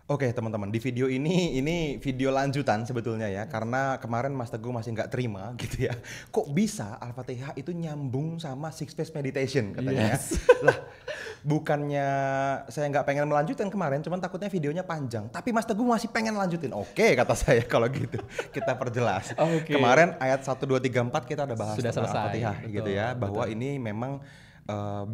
Oke teman-teman, di video ini video lanjutan sebetulnya ya, karena kemarin Mas Teguh masih nggak terima gitu ya. Kok bisa Al-Fatihah itu nyambung sama Six Phase Meditation katanya ya. Yes. Lah, bukannya saya nggak pengen melanjutkan kemarin, cuman takutnya videonya panjang. Tapi Mas Teguh masih pengen lanjutin. Oke kata saya kalau gitu, kita perjelas. Oke. Kemarin ayat 1, 2, 3, 4 kita udah bahas Sudah tentang selesai. Al-Fatihah gitu ya, Betul, bahwa betul. ini memang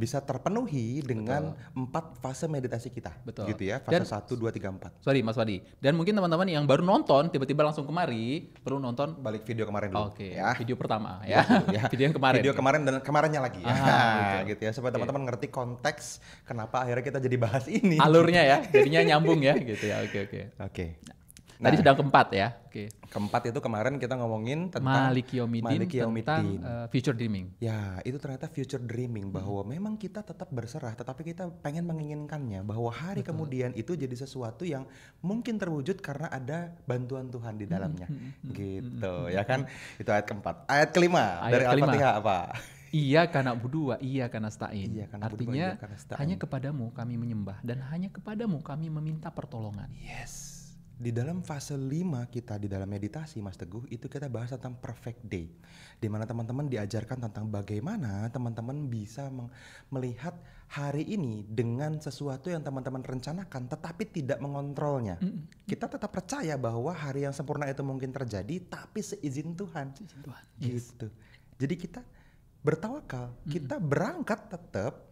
bisa terpenuhi dengan 4 fase meditasi kita. Betul. Gitu ya, fase Dan 1, 2, 3, 4. sorry Mas Wadi. Dan mungkin teman-teman yang baru nonton tiba-tiba langsung kemari perlu nonton. Balik video kemarin dulu. Oke, Ya. video pertama ya. Ya. Video yang kemarin. Video kemarin dan kemarinnya lagi ya. Gitu. Gitu ya, supaya teman-teman ngerti konteks kenapa akhirnya kita jadi bahas ini. Alurnya ya, jadinya nyambung ya gitu ya. Oke. Oke. Tadi sudah keempat ya. Oke. Keempat itu kemarin kita ngomongin tentang Maliki Yaumiddin tentang future dreaming. Ya, itu ternyata future dreaming bahwa memang kita tetap berserah, tetapi kita pengen menginginkannya bahwa hari kemudian itu jadi sesuatu yang mungkin terwujud karena ada bantuan Tuhan di dalamnya. Gitu, ya kan? Itu ayat keempat. Ayat kelima dari Al-Fatihah apa? Iya karena berdua, iya karena stain. Iya, karena Artinya berdua, iya karena stain. hanya kepadamu kami menyembah dan hanya kepadamu kami meminta pertolongan. Yes. Di dalam fase 5 kita di dalam meditasi Mas Teguh itu kita bahas tentang perfect day. Di mana teman-teman diajarkan tentang bagaimana teman-teman bisa melihat hari ini dengan sesuatu yang teman-teman rencanakan tetapi tidak mengontrolnya. Kita tetap percaya bahwa hari yang sempurna itu mungkin terjadi tapi seizin Tuhan. Seizin Tuhan. Gitu. Jadi kita bertawakal, kita berangkat tetap,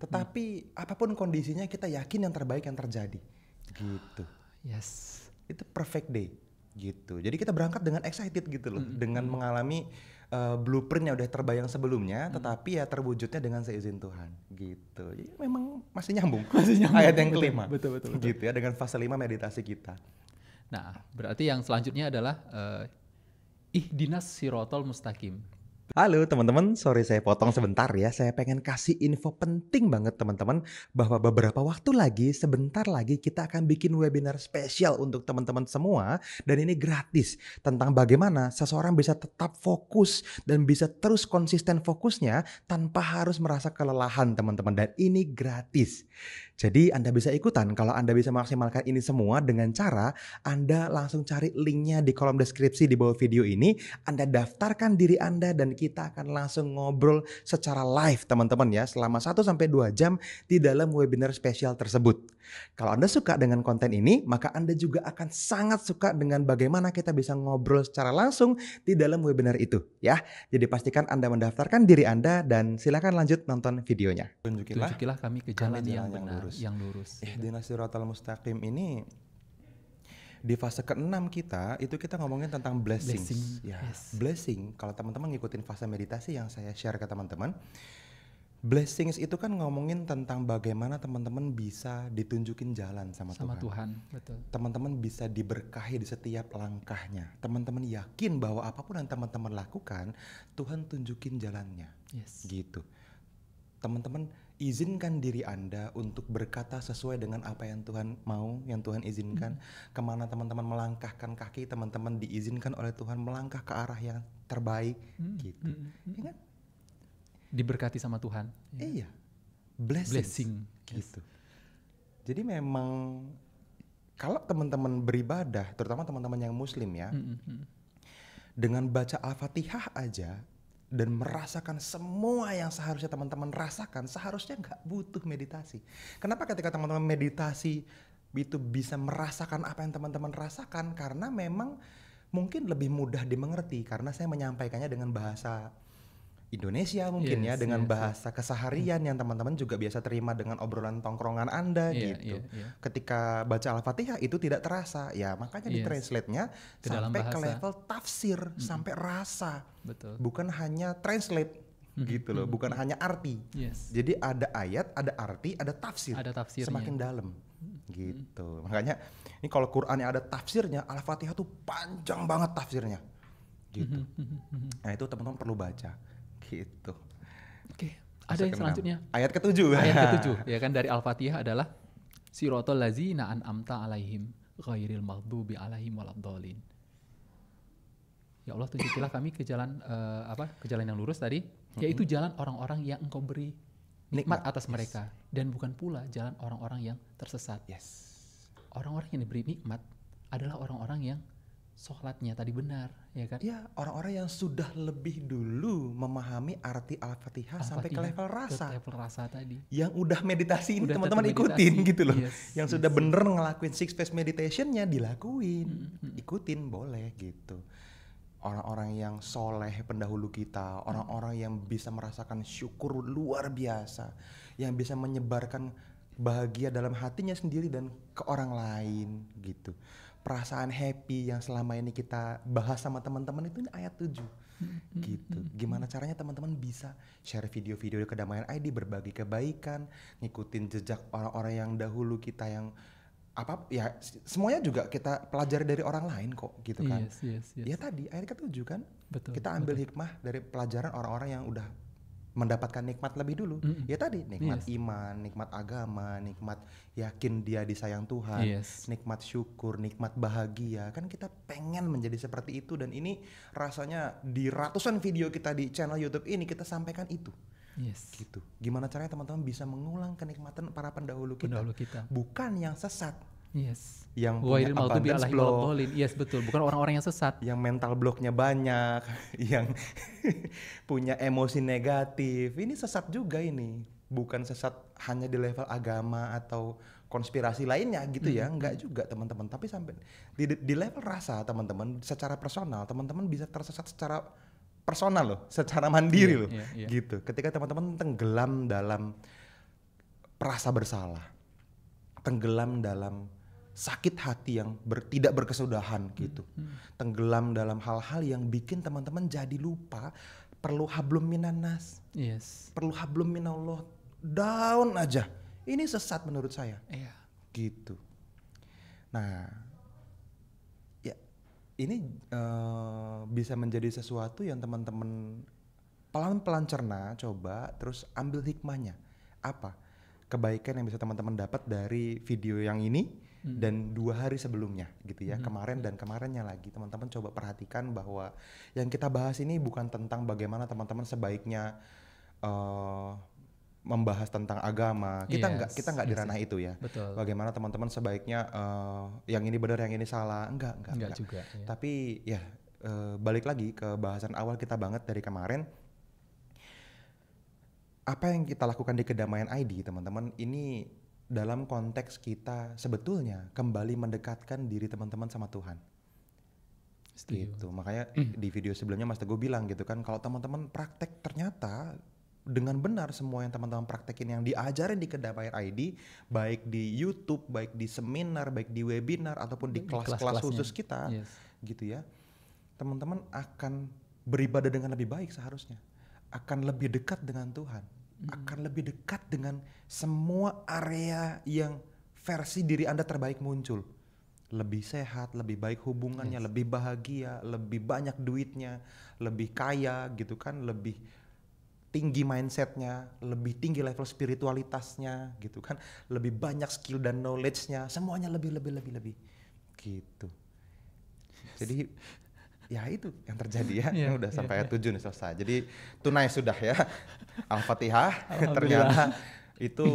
tetapi apapun kondisinya kita yakin yang terbaik yang terjadi. Gitu. Yes. Itu perfect day gitu. Jadi kita berangkat dengan excited gitu loh, dengan mengalami blueprint yang udah terbayang sebelumnya, tetapi ya terwujudnya dengan seizin Tuhan gitu. Jadi memang masih nyambung. Ayat yang kelima. Betul. Gitu ya, dengan fase 5 meditasi kita. Nah, berarti yang selanjutnya adalah ihdinas sirotol mustaqim. Halo teman-teman, sorry saya potong sebentar ya. Saya pengen kasih info penting banget teman-teman bahwa beberapa waktu lagi, sebentar lagi kita akan bikin webinar spesial untuk teman-teman semua dan ini gratis tentang bagaimana seseorang bisa tetap fokus dan bisa terus konsisten fokusnya tanpa harus merasa kelelahan teman-teman dan ini gratis. Jadi Anda bisa ikutan kalau Anda bisa maksimalkan ini semua dengan cara Anda langsung cari linknya di kolom deskripsi di bawah video ini. Anda daftarkan diri Anda dan kita akan langsung ngobrol secara live teman-teman ya selama 1-2 jam di dalam webinar spesial tersebut. Kalau Anda suka dengan konten ini, maka Anda juga akan sangat suka dengan bagaimana kita bisa ngobrol secara langsung di dalam webinar itu ya. Jadi pastikan Anda mendaftarkan diri Anda dan silakan lanjut nonton videonya. Tunjukilah kami ke jalan yang benar, yang lurus. Ihdinas siratal mustaqim ini di fase ke-6 kita kita ngomongin tentang blessings. Ya, yes. Blessing. Kalau teman-teman ngikutin fase meditasi yang saya share ke teman-teman, blessings itu kan ngomongin tentang bagaimana teman-teman bisa ditunjukin jalan sama Tuhan. Betul. Teman-teman bisa diberkahi di setiap langkahnya. Teman-teman yakin bahwa apapun yang teman-teman lakukan, Tuhan tunjukin jalannya. Yes. Gitu. Teman-teman izinkan diri Anda untuk berkata sesuai dengan apa yang Tuhan mau, yang Tuhan izinkan. Kemana teman-teman melangkahkan kaki, teman-teman diizinkan oleh Tuhan melangkah ke arah yang terbaik. Gitu. Ingat? Diberkati sama Tuhan. Iya. Blessing. Gitu. Jadi memang kalau teman-teman beribadah, terutama teman-teman yang muslim ya, dengan baca Al-Fatihah aja, dan merasakan semua yang seharusnya teman-teman rasakan, seharusnya nggak butuh meditasi. Kenapa ketika teman-teman meditasi itu bisa merasakan apa yang teman-teman rasakan? Karena memang mungkin lebih mudah dimengerti karena saya menyampaikannya dengan bahasa Indonesia mungkin dengan bahasa keseharian yang teman-teman juga biasa terima dengan obrolan tongkrongan Anda gitu. Ketika baca Al-Fatihah itu tidak terasa, ya makanya ditranslate-nya sampai ke level tafsir, sampai rasa. Betul. Bukan hanya translate gitu loh, bukan hanya arti. Jadi ada ayat, ada arti, ada tafsir. Ada tafsirnya. Semakin dalam gitu. Makanya ini kalau Qur'annya ada tafsirnya, Al-Fatihah tuh panjang banget tafsirnya. Gitu. Nah itu teman-teman perlu baca. Gitu. Oke, ada yang selanjutnya. Ayat ke-7. Ayat ke-7 ya kan dari Al-Fatihah adalah siratal ladzina an'amta alaihim ghairil maghdubi alaihim waladdallin. Ya Allah tunjukilah kami ke jalan ke jalan yang lurus tadi, yaitu jalan orang-orang yang Engkau beri nikmat atas mereka dan bukan pula jalan orang-orang yang tersesat. orang-orang yang diberi nikmat adalah orang-orang yang sholatnya tadi benar, ya kan? Ya, orang-orang yang sudah lebih dulu memahami arti Al-Fatihah sampai ke Al-Fatihah, level ke rasa. level rasa tadi. Yang udah meditasi ini Udah teman-teman tentu ikutin meditasi. gitu loh. Yes, Yang yes, sudah yes. bener ngelakuin six phase meditationnya dilakuin. Mm-mm. Ikutin boleh gitu. Orang-orang yang soleh pendahulu kita, orang-orang yang bisa merasakan syukur luar biasa, yang bisa menyebarkan bahagia dalam hatinya sendiri dan ke orang lain gitu. Perasaan happy yang selama ini kita bahas sama teman-teman itu ini ayat 7 gitu. Gimana caranya teman-teman bisa share video-video kedamaian ID, berbagi kebaikan, ngikutin jejak orang-orang yang dahulu kita yang apa ya, semuanya juga kita pelajari dari orang lain kok gitu kan. Yes. Ya tadi ayat ke-7 kan, Betul. kita ambil hikmah dari pelajaran orang-orang yang udah mendapatkan nikmat lebih dulu. Mm-mm. Ya tadi nikmat Yes. iman, nikmat agama, nikmat yakin dia disayang Tuhan, Yes. nikmat syukur, nikmat bahagia. Kan kita pengen menjadi seperti itu, dan ini rasanya di ratusan video kita di channel YouTube ini kita sampaikan itu. Yes. Gitu. Gimana caranya teman-teman bisa mengulang kenikmatan para pendahulu kita? Pendahulu kita. Bukan yang sesat, Yes. yang punya Ghairil maghdubi abundance alaihim block, waladdallin. Yes, betul. Bukan orang-orang yang sesat. yang mental blocknya banyak, yang punya emosi negatif. Ini sesat juga ini. Bukan sesat hanya di level agama atau konspirasi lainnya gitu ya. Enggak juga teman-teman. Tapi sampai di level rasa teman-teman, secara personal, teman-teman bisa tersesat secara personal loh, secara mandiri loh. Iya. Gitu. Ketika teman-teman tenggelam dalam perasa bersalah, tenggelam dalam sakit hati yang tidak berkesudahan gitu, tenggelam dalam hal-hal yang bikin teman-teman jadi lupa perlu hablum minannas, Yes. perlu hablum minallah, down aja. Ini sesat menurut saya Iya. gitu. Nah ya, ini bisa menjadi sesuatu yang teman-teman pelan-pelan cerna, coba terus ambil hikmahnya. Apa kebaikan yang bisa teman-teman dapat dari video yang ini dan 2 hari sebelumnya gitu ya, kemarin dan kemarinnya lagi. Teman-teman coba perhatikan bahwa yang kita bahas ini bukan tentang bagaimana teman-teman sebaiknya membahas tentang agama. Kita nggak di ranah itu ya. Betul. Bagaimana teman-teman sebaiknya yang ini benar yang ini salah, enggak. Enggak juga. Ya. Tapi ya balik lagi ke bahasan awal kita banget dari kemarin. Apa yang kita lakukan di Kedamaian ID teman-teman ini dalam konteks kita sebetulnya kembali mendekatkan diri teman-teman sama Tuhan. Setuju. Gitu. Makanya di video sebelumnya Mas Teguh bilang gitu kan, kalau teman-teman praktek ternyata dengan benar semua yang teman-teman praktekin yang diajarin di Kedamaian ID, baik di YouTube, baik di seminar, baik di webinar ataupun di kelas-kelas kelas-kelasnya. khusus kita, Yes. gitu ya. Teman-teman akan beribadah dengan lebih baik seharusnya. Akan lebih dekat dengan Tuhan. Akan lebih dekat dengan semua area yang versi diri Anda terbaik muncul. Lebih sehat, lebih baik hubungannya, lebih bahagia, lebih banyak duitnya, lebih kaya gitu kan, lebih tinggi mindsetnya, lebih tinggi level spiritualitasnya gitu kan, lebih banyak skill dan knowledge-nya, semuanya lebih gitu. Jadi ya itu yang terjadi ya. Iya, Ini udah iya, sampai ayat iya. 7 nih selesai. Jadi tunai sudah ya. Al-Fatihah Alhamdulillah. ternyata itu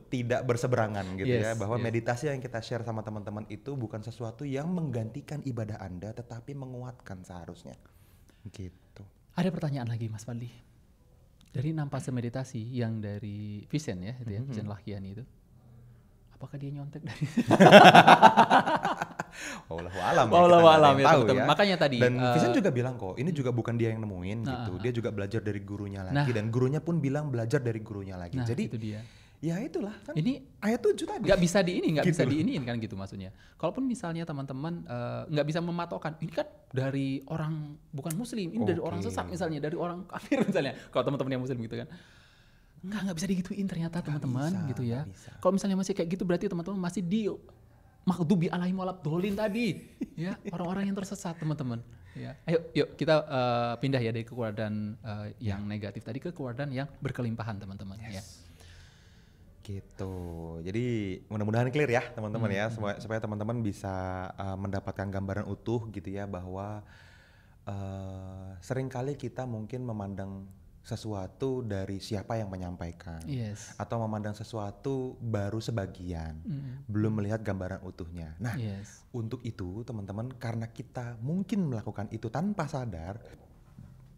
tidak berseberangan gitu ya, Yes, bahwa yes. meditasi yang kita share sama teman-teman itu bukan sesuatu yang menggantikan ibadah Anda, tetapi menguatkan seharusnya. Gitu. Ada pertanyaan lagi Mas Fadli. Dari 6 fase meditasi yang dari Vincent ya, itu ya, Vincent Lahiani itu. Apakah dia nyontek dari Wallahu alam ya, Wallahu kita nggak ada alam yang ya, tahu teman-teman. ya. Makanya tadi, Dan Vincent juga bilang kok, ini juga bukan dia yang nemuin Nah, gitu. Dia juga belajar dari gurunya lagi, Nah. dan gurunya pun bilang belajar dari gurunya lagi. Nah, Jadi itu dia. ya itulah kan. Ini Ayat 7 tadi. nggak bisa nggak Gitu bisa loh. diiniin kan gitu maksudnya. Kalaupun misalnya teman-teman nggak bisa mematokkan, ini kan dari orang bukan muslim, ini dari orang Oke. sesat misalnya, dari orang kafir misalnya. Kalau teman-teman yang muslim gitu kan. Nggak bisa digituin ternyata teman-teman bisa, gitu ya. nggak bisa. Kalau misalnya masih kayak gitu berarti teman-teman masih di maghdubi alaihim waladdallin tadi. Ya, orang-orang yang tersesat teman-teman. Ya. Ayo yuk kita pindah ya dari kekuatan yang negatif tadi ke kekuatan yang berkelimpahan teman-teman ya. Gitu. Jadi mudah-mudahan clear ya teman-teman ya, supaya teman-teman bisa mendapatkan gambaran utuh gitu ya, bahwa seringkali kita mungkin memandang sesuatu dari siapa yang menyampaikan, Yes. atau memandang sesuatu baru sebagian, Mm. belum melihat gambaran utuhnya. Nah, Yes. untuk itu teman-teman, karena kita mungkin melakukan itu tanpa sadar,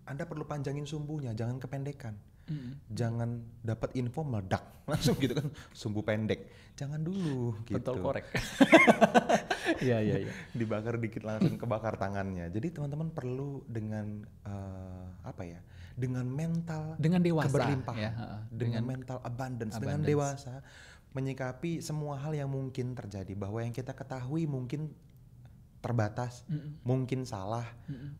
Anda perlu panjangin sumbunya, jangan kependekan. Mm. Jangan dapat info meledak langsung gitu kan, sumbu pendek. Jangan dulu gitu. Pentol korek. Iya, iya, iya. Dibakar dikit langsung kebakar tangannya. Jadi teman-teman perlu dengan apa ya? Dengan mental Dengan dewasa keberlimpahan, ya, dengan mental abundance, dengan dewasa menyikapi semua hal yang mungkin terjadi, bahwa yang kita ketahui mungkin terbatas, mungkin salah,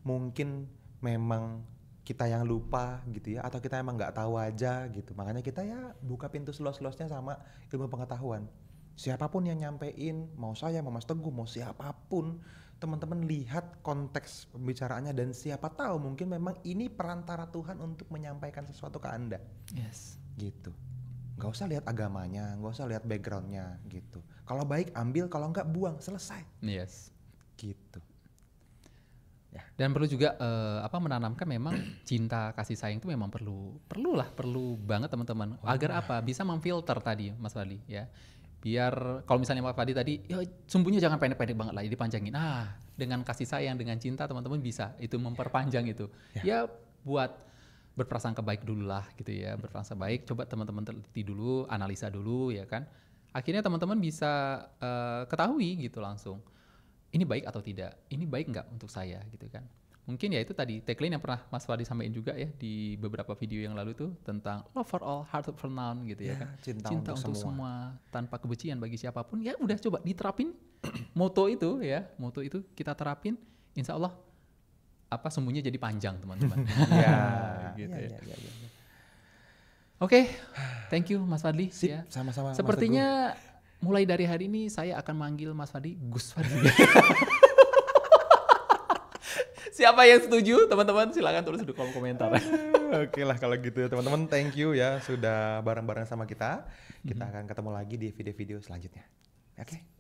mungkin memang kita yang lupa gitu ya, atau kita emang nggak tahu aja gitu. Makanya kita ya buka pintu seluas-luasnya sama ilmu pengetahuan. Siapapun yang nyampein, mau saya, mau Mas Teguh, mau siapapun, teman-teman lihat konteks pembicaraannya, dan siapa tahu mungkin memang ini perantara Tuhan untuk menyampaikan sesuatu ke Anda. Yes. Gitu. Nggak usah lihat agamanya, nggak usah lihat backgroundnya gitu. Kalau baik ambil, kalau nggak buang, selesai. Yes. Gitu. Dan perlu juga menanamkan memang cinta kasih sayang itu memang perlu banget teman-teman. Agar apa? Bisa memfilter tadi Mas Fadli ya. Biar kalau misalnya Mas Fadli tadi ya sumbunya jangan pendek-pendek banget lah, dipanjangin. Nah, dengan kasih sayang, dengan cinta teman-teman bisa itu memperpanjang itu. Ya buat berprasangka baik dulu lah gitu ya. Berprasangka baik, coba teman-teman teliti dulu, analisa dulu ya kan. Akhirnya teman-teman bisa ketahui gitu langsung. Ini baik atau tidak, ini baik nggak untuk saya gitu kan. Mungkin ya itu tadi tagline yang pernah Mas Fadli sampaikan juga ya di beberapa video yang lalu tuh tentang love for all, heart for none gitu ya kan. Cinta untuk semua, tanpa kebencian bagi siapapun. Ya udah coba diterapin moto itu kita terapin, insya Allah sumbunya jadi panjang teman-teman. Gitu ya. Oke, thank you Mas Fadli. Sip, ya. sama-sama. Sepertinya mulai dari hari ini saya akan manggil Mas Fadli Gus Fadli. Siapa yang setuju teman-teman silakan tulis di kolom komentar. Oke lah kalau gitu ya teman-teman, thank you ya sudah bareng-bareng sama kita. Kita akan ketemu lagi di video-video selanjutnya. Oke.